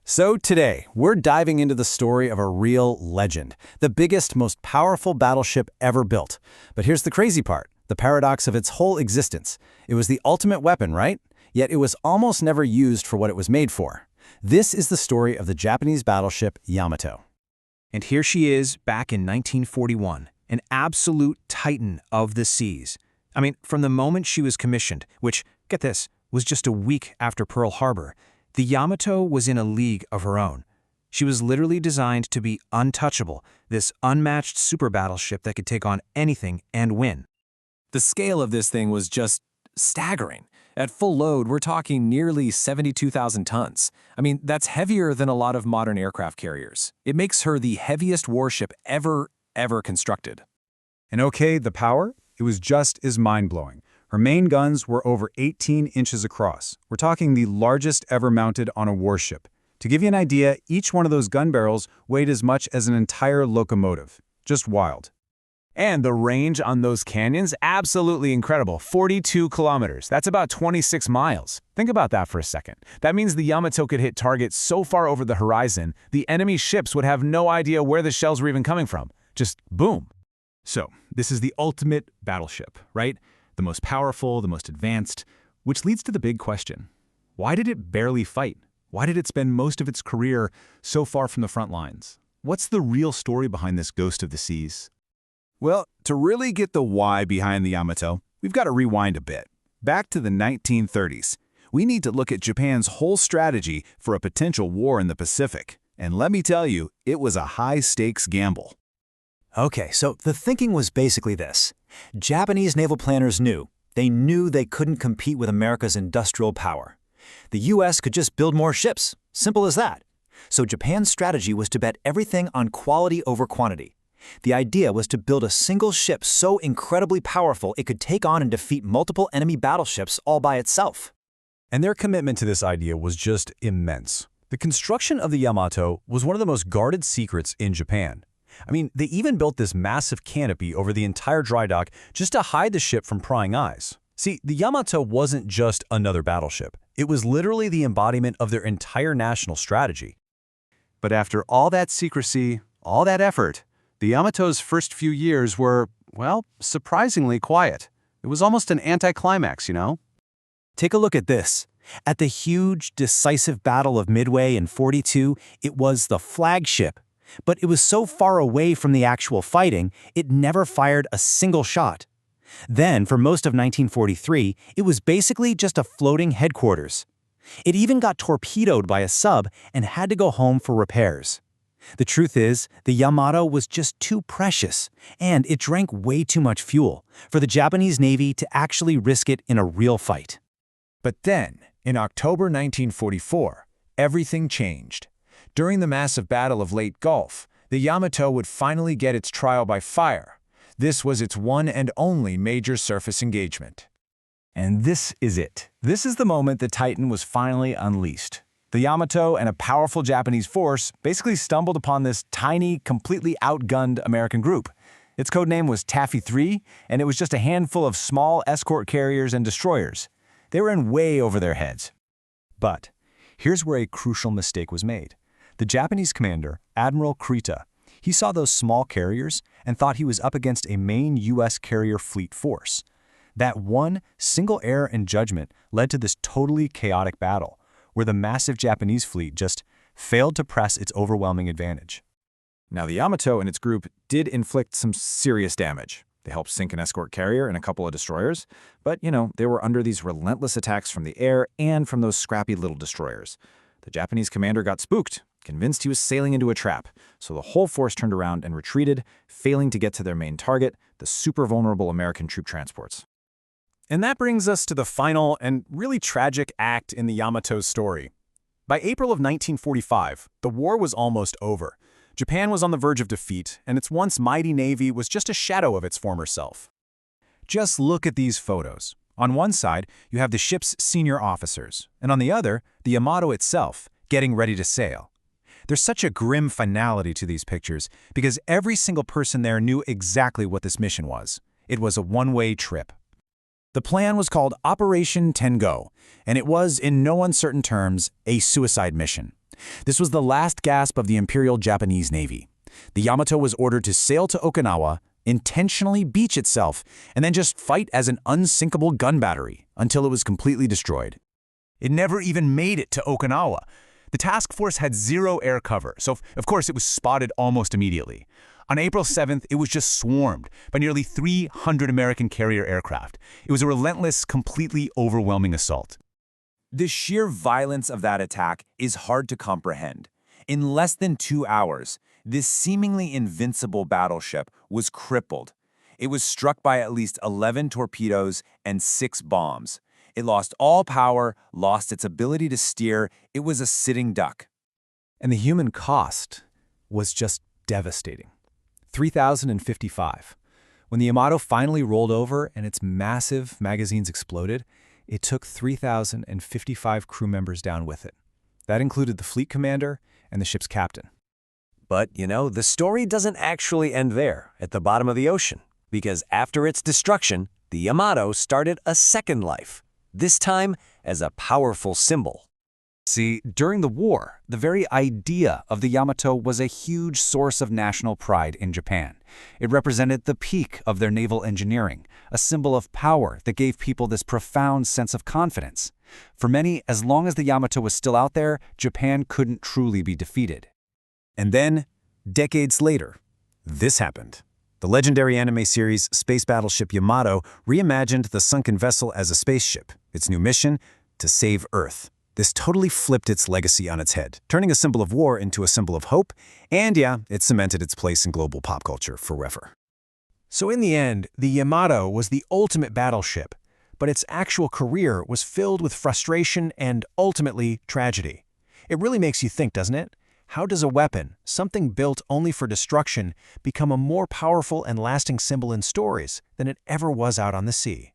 So today, we're diving into the story of a real legend, the biggest, most powerful battleship ever built. But here's the crazy part, the paradox of its whole existence. It was the ultimate weapon, right? Yet it was almost never used for what it was made for. This is the story of the Japanese battleship Yamato. And here she is back in 1941, an absolute titan of the seas. I mean, from the moment she was commissioned, which, get this, was just a week after Pearl Harbor, the Yamato was in a league of her own. She was literally designed to be untouchable, this unmatched super battleship that could take on anything and win. The scale of this thing was just staggering. At full load, we're talking nearly 72,000 tons. I mean, that's heavier than a lot of modern aircraft carriers. It makes her the heaviest warship ever constructed. And okay, the power? It was just as mind-blowing. Her main guns were over 18 inches across. We're talking the largest ever mounted on a warship. To give you an idea, each one of those gun barrels weighed as much as an entire locomotive. Just wild. And the range on those cannons, absolutely incredible. 42 kilometers. That's about 26 miles. Think about that for a second. That means the Yamato could hit targets so far over the horizon, the enemy ships would have no idea where the shells were even coming from. Just boom. So, this is the ultimate battleship, right? The most powerful, the most advanced, which leads to the big question. Why did it barely fight? Why did it spend most of its career so far from the front lines? What's the real story behind this ghost of the seas? Well, to really get the why behind the Yamato, we've got to rewind a bit. Back to the 1930s. We need to look at Japan's whole strategy for a potential war in the Pacific. And let me tell you, it was a high-stakes gamble. Okay, so the thinking was basically this. Japanese naval planners knew they couldn't compete with America's industrial power. The U.S. could just build more ships, simple as that. So Japan's strategy was to bet everything on quality over quantity. The idea was to build a single ship so incredibly powerful it could take on and defeat multiple enemy battleships all by itself. And their commitment to this idea was just immense. The construction of the Yamato was one of the most guarded secrets in Japan. I mean, they even built this massive canopy over the entire dry dock just to hide the ship from prying eyes. See, the Yamato wasn't just another battleship. It was literally the embodiment of their entire national strategy. But after all that secrecy, all that effort, the Yamato's first few years were, well, surprisingly quiet. It was almost an anticlimax, you know? Take a look at this. At the huge, decisive Battle of Midway in '42, it was the flagship. But it was so far away from the actual fighting, it never fired a single shot. Then, for most of 1943, it was basically just a floating headquarters. It even got torpedoed by a sub and had to go home for repairs. The truth is, the Yamato was just too precious, and it drank way too much fuel for the Japanese Navy to actually risk it in a real fight. But then, in October 1944, everything changed. During the massive Battle of Leyte Gulf, the Yamato would finally get its trial by fire. This was its one and only major surface engagement. And this is it. This is the moment the Titan was finally unleashed. The Yamato and a powerful Japanese force basically stumbled upon this tiny, completely outgunned American group. Its codename was Taffy 3, and it was just a handful of small escort carriers and destroyers. They were in way over their heads. But here's where a crucial mistake was made. The Japanese commander, Admiral Kurita, he saw those small carriers and thought he was up against a main U.S. carrier fleet force. That one single error in judgment led to this totally chaotic battle, where the massive Japanese fleet just failed to press its overwhelming advantage. Now, the Yamato and its group did inflict some serious damage. They helped sink an escort carrier and a couple of destroyers, but, they were under these relentless attacks from the air and from those scrappy little destroyers. The Japanese commander got spooked, convinced he was sailing into a trap, so the whole force turned around and retreated, failing to get to their main target, the super vulnerable American troop transports. And that brings us to the final and really tragic act in the Yamato's story. By April of 1945, the war was almost over. Japan was on the verge of defeat, and its once mighty navy was just a shadow of its former self. Just look at these photos. On one side, you have the ship's senior officers, and on the other, the Yamato itself, getting ready to sail. There's such a grim finality to these pictures because every single person there knew exactly what this mission was. It was a one-way trip. The plan was called Operation Tengo, and it was, in no uncertain terms, a suicide mission. This was the last gasp of the Imperial Japanese Navy. The Yamato was ordered to sail to Okinawa, intentionally beach itself, and then just fight as an unsinkable gun battery until it was completely destroyed. It never even made it to Okinawa. The task force had zero air cover, so of course it was spotted almost immediately. On April 7th, it was just swarmed by nearly 300 American carrier aircraft. It was a relentless, completely overwhelming assault. The sheer violence of that attack is hard to comprehend. In less than 2 hours, this seemingly invincible battleship was crippled. It was struck by at least 11 torpedoes and 6 bombs. It lost all power, lost its ability to steer. It was a sitting duck. And the human cost was just devastating. 3,055. When the Yamato finally rolled over and its massive magazines exploded, it took 3,055 crew members down with it. That included the fleet commander and the ship's captain. But, the story doesn't actually end there, at the bottom of the ocean, because after its destruction, the Yamato started a second life, this time as a powerful symbol. See, during the war, the very idea of the Yamato was a huge source of national pride in Japan. It represented the peak of their naval engineering, a symbol of power that gave people this profound sense of confidence. For many, as long as the Yamato was still out there, Japan couldn't truly be defeated. And then, decades later, this happened. The legendary anime series Space Battleship Yamato reimagined the sunken vessel as a spaceship. Its new mission? To save Earth. This totally flipped its legacy on its head, turning a symbol of war into a symbol of hope, and yeah, it cemented its place in global pop culture forever. So in the end, the Yamato was the ultimate battleship, but its actual career was filled with frustration and, ultimately, tragedy. It really makes you think, doesn't it? How does a weapon, something built only for destruction, become a more powerful and lasting symbol in stories than it ever was out on the sea?